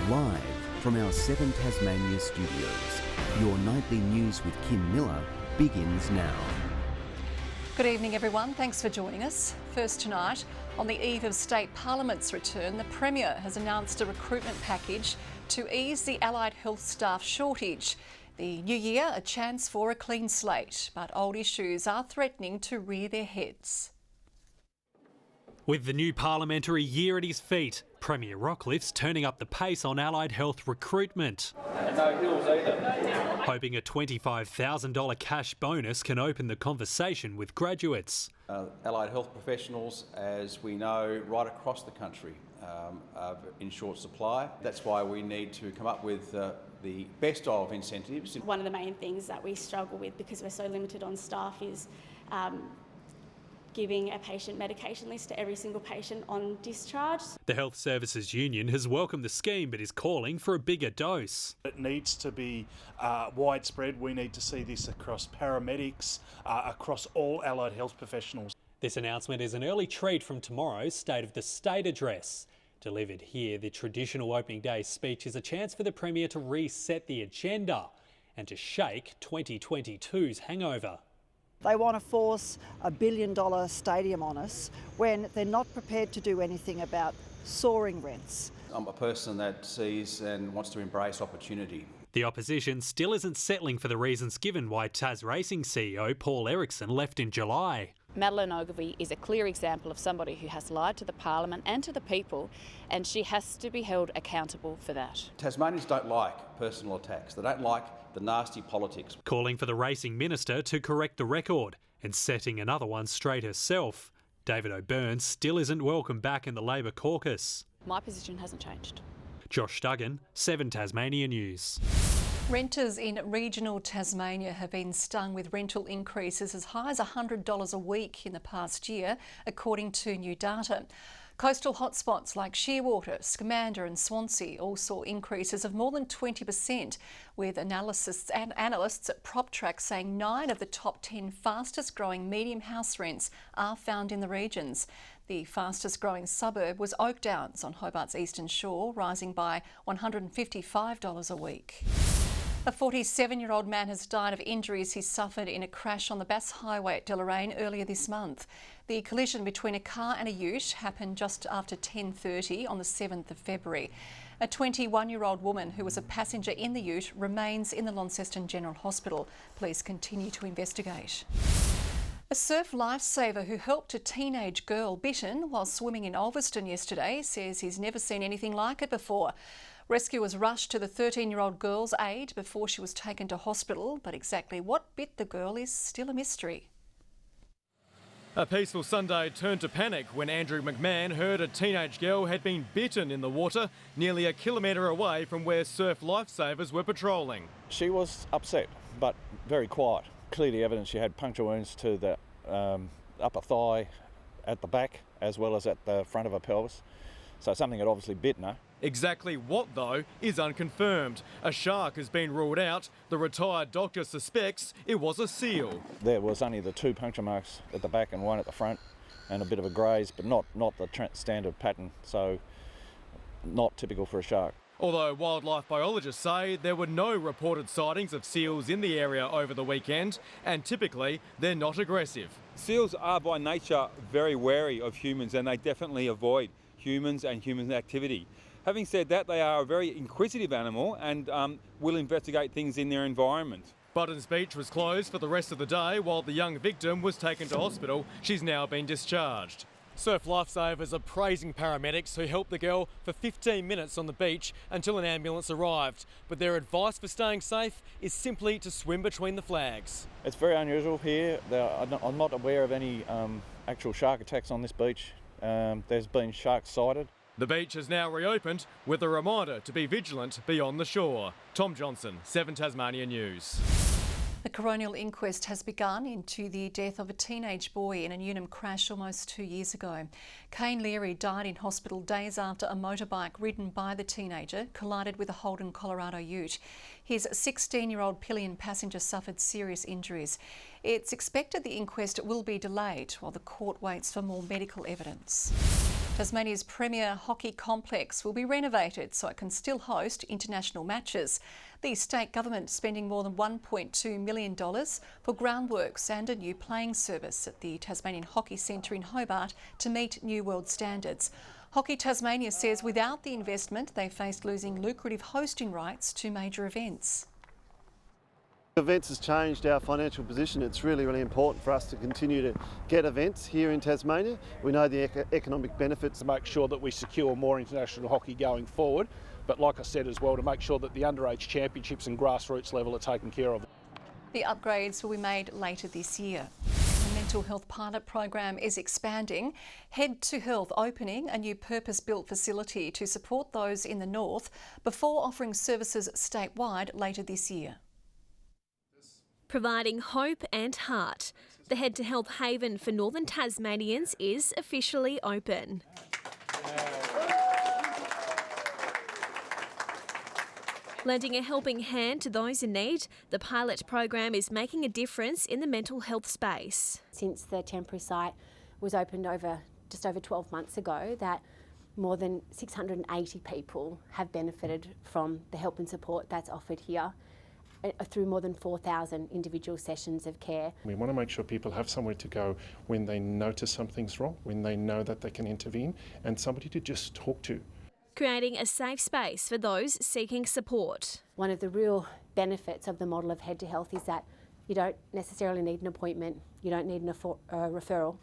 Live from our 7 Tasmania studios, your nightly news with Kim Miller begins now. Good evening everyone, thanks for joining us. First tonight, on the eve of State Parliament's return, the Premier has announced a recruitment package to ease the allied health staff shortage. The new year, a chance for a clean slate, but old issues are threatening to rear their heads. With the new parliamentary year at his feet, Premier Rockliff's turning up the pace on allied health recruitment. And no hills either. Hoping a $25,000 cash bonus can open the conversation with graduates. Allied health professionals, as we know, right across the country are in short supply. That's why we need to come up with the best of incentives. One of the main things that we struggle with, because we're so limited on staff, is giving a patient medication list to every single patient on discharge. The Health Services Union has welcomed the scheme but is calling for a bigger dose. It needs to be widespread. We need to see this across paramedics, across all allied health professionals. This announcement is an early treat from tomorrow's State of the State address. Delivered here, the traditional opening day speech is a chance for the Premier to reset the agenda and to shake 2022's hangover. They want to force $1 billion stadium on us when they're not prepared to do anything about soaring rents. I'm a person that sees and wants to embrace opportunity. The opposition still isn't settling for the reasons given why Tas Racing CEO Paul Erickson left in July. Madeleine Ogilvie is a clear example of somebody who has lied to the Parliament and to the people, and she has to be held accountable for that. Tasmanians don't like personal attacks. They don't like the nasty politics. Calling for the racing minister to correct the record and setting another one straight herself. David O'Byrne still isn't welcome back in the Labor caucus. My position hasn't changed. Josh Duggan, 7 Tasmania News. Renters in regional Tasmania have been stung with rental increases as high as $100 a week in the past year, according to new data. Coastal hotspots like Shearwater, Scamander and Swansea all saw increases of more than 20%, with analysts at PropTrack saying 9 of the top 10 fastest growing medium house rents are found in the regions. The fastest growing suburb was Oak Downs on Hobart's eastern shore, rising by $155 a week. A 47-year-old man has died of injuries he suffered in a crash on the Bass Highway at Deloraine earlier this month. The collision between a car and a ute happened just after 10:30 on the 7th of February. A 21-year-old woman who was a passenger in the ute remains in the Launceston General Hospital. Police continue to investigate. A surf lifesaver who helped a teenage girl bitten while swimming in Ulverston yesterday says he's never seen anything like it before. Rescuers rushed to the 13-year-old girl's aid before she was taken to hospital, but exactly what bit the girl is still a mystery. A peaceful Sunday turned to panic when Andrew McMahon heard a teenage girl had been bitten in the water nearly a kilometre away from where surf lifesavers were patrolling. She was upset, but very quiet. Clearly evidence she had puncture wounds to the upper thigh at the back as well as at the front of her pelvis. So something had obviously bitten her. Exactly what, though, is unconfirmed. A shark has been ruled out. The retired doctor suspects it was a seal. There was only the 2 puncture marks at the back and 1 at the front and a bit of a graze, but not the standard pattern, so not typical for a shark. Although wildlife biologists say there were no reported sightings of seals in the area over the weekend, and typically they're not aggressive. Seals are by nature very wary of humans, and they definitely avoid humans and human activity. Having said that, they are a very inquisitive animal and will investigate things in their environment. Buttons Beach was closed for the rest of the day while the young victim was taken to hospital. She's now been discharged. Surf lifesavers are praising paramedics who helped the girl for 15 minutes on the beach until an ambulance arrived. But their advice for staying safe is simply to swim between the flags. It's very unusual here. I'm not aware of any actual shark attacks on this beach. There's been sharks sighted. The beach has now reopened with a reminder to be vigilant beyond the shore. Tom Johnson, 7 Tasmania News. The Coronial inquest has begun into the death of a teenage boy in a Newnham crash almost 2 years ago. Kane Leary died in hospital days after a motorbike ridden by the teenager collided with a Holden, Colorado ute. His 16-year-old pillion passenger suffered serious injuries. It's expected the inquest will be delayed while the court waits for more medical evidence. Tasmania's premier hockey complex will be renovated so it can still host international matches. The state government spending more than $1.2 million for groundworks and a new playing service at the Tasmanian Hockey Centre in Hobart to meet new world standards. Hockey Tasmania says without the investment, they faced losing lucrative hosting rights to major events. Events has changed our financial position. It's really important for us to continue to get events here in Tasmania. We know the economic benefits. To make sure that we secure more international hockey going forward, but like I said as well, to make sure that the underage championships and grassroots level are taken care of. The upgrades will be made later this year. The mental health pilot program is expanding. Head to Health opening a new purpose-built facility to support those in the north before offering services statewide later this year. Providing hope and heart, the Head to Health haven for northern Tasmanians is officially open. Lending a helping hand to those in need, the pilot program is making a difference in the mental health space. Since the temporary site was opened just over 12 months ago, that more than 680 people have benefited from the help and support that's offered here, through more than 4,000 individual sessions of care. We want to make sure people have somewhere to go when they notice something's wrong, when they know that they can intervene, and somebody to just talk to. Creating a safe space for those seeking support. One of the real benefits of the model of Head to Health is that you don't necessarily need an appointment, you don't need a referral,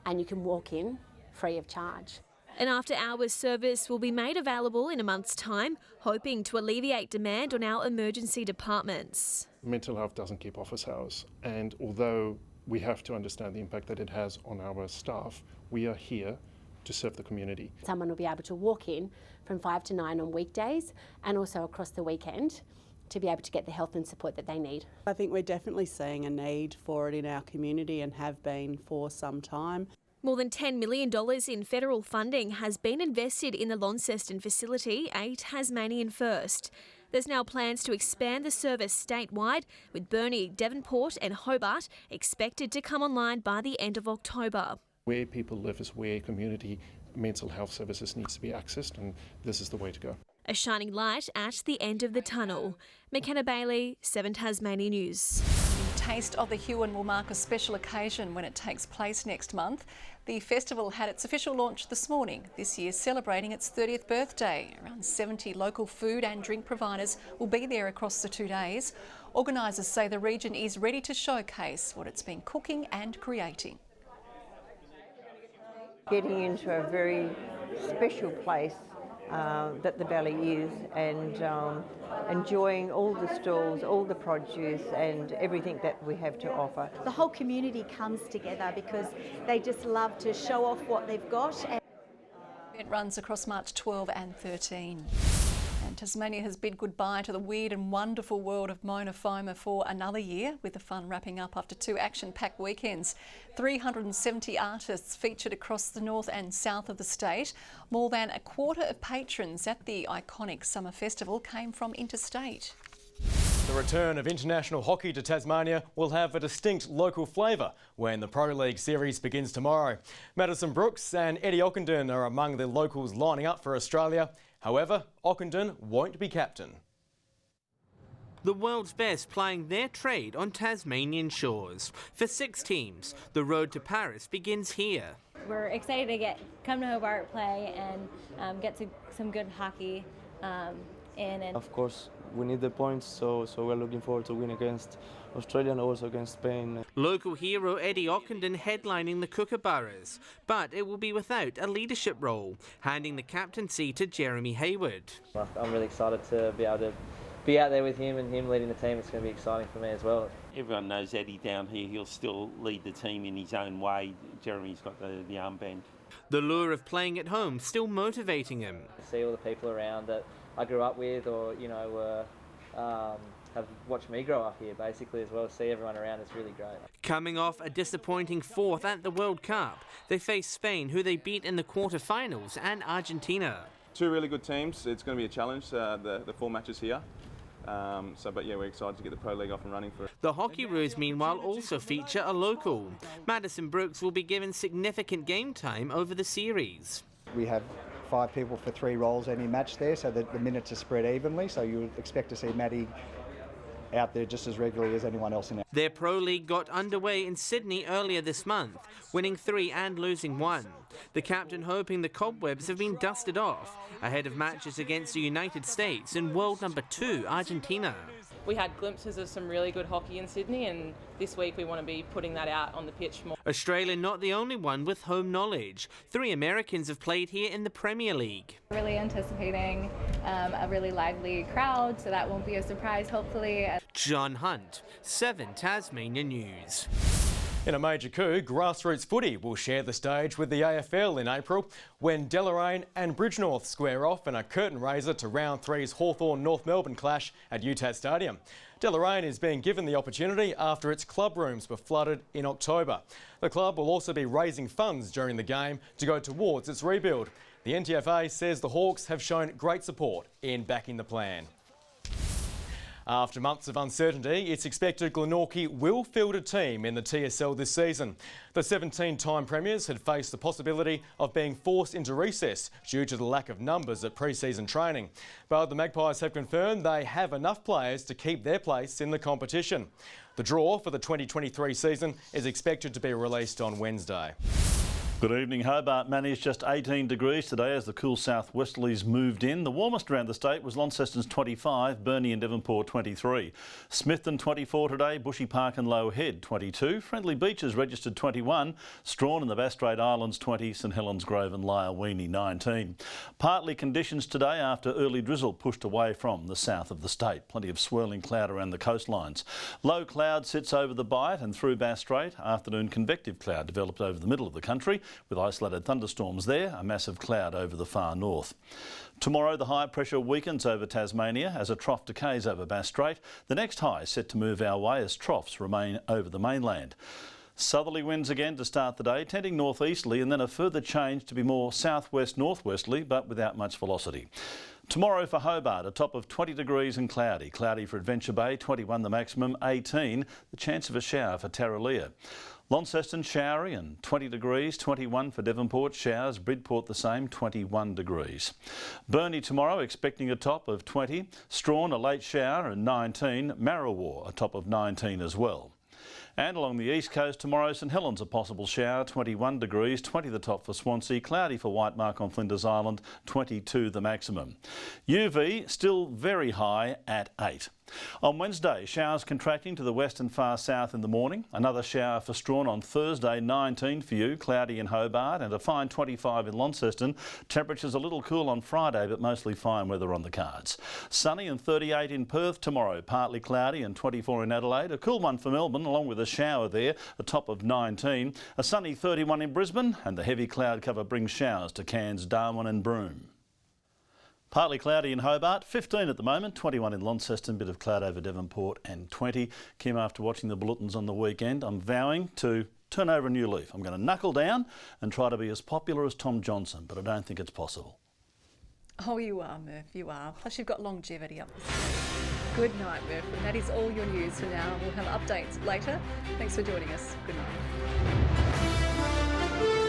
and you can walk in free of charge. An after-hours service will be made available in a month's time, hoping to alleviate demand on our emergency departments. Mental health doesn't keep office hours, and although we have to understand the impact that it has on our staff, we are here to serve the community. Someone will be able to walk in from 5 to 9 on weekdays and also across the weekend to be able to get the help and support that they need. I think we're definitely seeing a need for it in our community and have been for some time. More than $10 million in federal funding has been invested in the Launceston facility, a Tasmanian first. There's now plans to expand the service statewide, with Burnie, Devonport and Hobart expected to come online by the end of October. Where people live is where community mental health services needs to be accessed, and this is the way to go. A shining light at the end of the tunnel. McKenna Bailey, 7 Tasmania News. Taste of the Huon will mark a special occasion when it takes place next month. The festival had its official launch this morning, this year celebrating its 30th birthday. Around 70 local food and drink providers will be there across the 2 days. Organisers say the region is ready to showcase what it's been cooking and creating. Getting into a very special place that the Valley is, and enjoying all the stalls, all the produce and everything that we have to offer. The whole community comes together because they just love to show off what they've got. It runs across March 12 and 13. And Tasmania has bid goodbye to the weird and wonderful world of Monofoma for another year, with the fun wrapping up after 2 action-packed weekends. 370 artists featured across the north and south of the state. More than a quarter of patrons at the iconic summer festival came from interstate. The return of international hockey to Tasmania will have a distinct local flavour when the Pro League series begins tomorrow. Madison Brooks and Eddie Ockenden are among the locals lining up for Australia. However, Ockenden won't be captain. The world's best plying their trade on Tasmanian shores. For 6 teams, the road to Paris begins here. We're excited to come to Hobart, play and get some good hockey in. And of course, we need the points, so we're looking forward to win against Australia and also against Spain. Local hero Eddie Ockenden headlining the Kookaburras, but it will be without a leadership role, handing the captaincy to Jeremy Hayward. I'm really excited to be able to be out there with him and him leading the team. It's going to be exciting for me as well. Everyone knows Eddie down here. He'll still lead the team in his own way. Jeremy's got the armband. The lure of playing at home still motivating him. See all the people around that I grew up with, or have watched me grow up here basically as well. See everyone around is really great. Coming off a disappointing 4th at the World Cup, they face Spain, who they beat in the quarterfinals, and Argentina. 2 really good teams. It's going to be a challenge, the 4 matches here. But yeah, we're excited to get the Pro League off and running for it. The Hockeyroos, meanwhile, also feature a local. Madison Brooks will be given significant game time over the series. we have 5 people for 3 roles any match there, so that the minutes are spread evenly. So you would expect to see Maddie out there just as regularly as anyone else in it. Their Pro League got underway in Sydney earlier this month, winning 3 and losing 1. The captain hoping the cobwebs have been dusted off ahead of matches against the United States and world number 2, Argentina. We had glimpses of some really good hockey in Sydney, and this week we want to be putting that out on the pitch more. Australia not the only one with home knowledge. 3 Americans have played here in the Premier League. Really anticipating a really lively crowd, so that won't be a surprise, hopefully. John Hunt, 7 Tasmania News. In a major coup, grassroots footy will share the stage with the AFL in April when Deloraine and Bridgenorth square off in a curtain raiser to round 3's Hawthorn North Melbourne clash at UTAT Stadium. Deloraine is being given the opportunity after its club rooms were flooded in October. The club will also be raising funds during the game to go towards its rebuild. The NTFA says the Hawks have shown great support in backing the plan. After months of uncertainty, it's expected Glenorchy will field a team in the TSL this season. The 17-time premiers had faced the possibility of being forced into recess due to the lack of numbers at pre-season training. But the Magpies have confirmed they have enough players to keep their place in the competition. The draw for the 2023 season is expected to be released on Wednesday. Good evening. Hobart managed just 18 degrees today as the cool southwesterlies moved in. The warmest around the state was Launceston's 25, Burnie and Devonport 23. Smithton 24 today, Bushy Park and Low Head 22. Friendly Beaches registered 21. Strawn and the Bass Strait Islands 20. St Helens Grove and Lyalweenie 19. Partly conditions today after early drizzle pushed away from the south of the state. Plenty of swirling cloud around the coastlines. Low cloud sits over the Bight and through Bass Strait. Afternoon convective cloud developed over the middle of the country, with isolated thunderstorms there, a massive cloud over the far north. Tomorrow the high pressure weakens over Tasmania as a trough decays over Bass Strait. The next high is set to move our way as troughs remain over the mainland. Southerly winds again to start the day, tending northeasterly, and then a further change to be more southwest-northwesterly, but without much velocity. Tomorrow for Hobart, a top of 20 degrees and cloudy. Cloudy for Adventure Bay, 21 the maximum, 18 the chance of a shower for Tarraleah. Launceston showery and 20 degrees, 21 for Devonport, showers, Bridport the same, 21 degrees. Burnie tomorrow expecting a top of 20, Strawn a late shower and 19, Marrawar a top of 19 as well. And along the east coast tomorrow, St Helens a possible shower, 21 degrees, 20 the top for Swansea, cloudy for Whitemark on Flinders Island, 22 the maximum. UV still very high at 8. On Wednesday, showers contracting to the west and far south in the morning. Another shower for Strawn on Thursday, 19 for you, cloudy in Hobart, and a fine 25 in Launceston. Temperatures a little cool on Friday, but mostly fine weather on the cards. Sunny and 38 in Perth tomorrow, partly cloudy and 24 in Adelaide. A cool one for Melbourne, along with a shower there, a top of 19. A sunny 31 in Brisbane, and the heavy cloud cover brings showers to Cairns, Darwin and Broome. Partly cloudy in Hobart, 15 at the moment, 21 in Launceston, bit of cloud over Devonport and 20. Kim, after watching the bulletins on the weekend, I'm vowing to turn over a new leaf. I'm going to knuckle down and try to be as popular as Tom Johnson, but I don't think it's possible. Oh, you are, Murph, you are. Plus you've got longevity up this. Good night, Murph. And that is all your news for now. We'll have updates later. Thanks for joining us. Good night.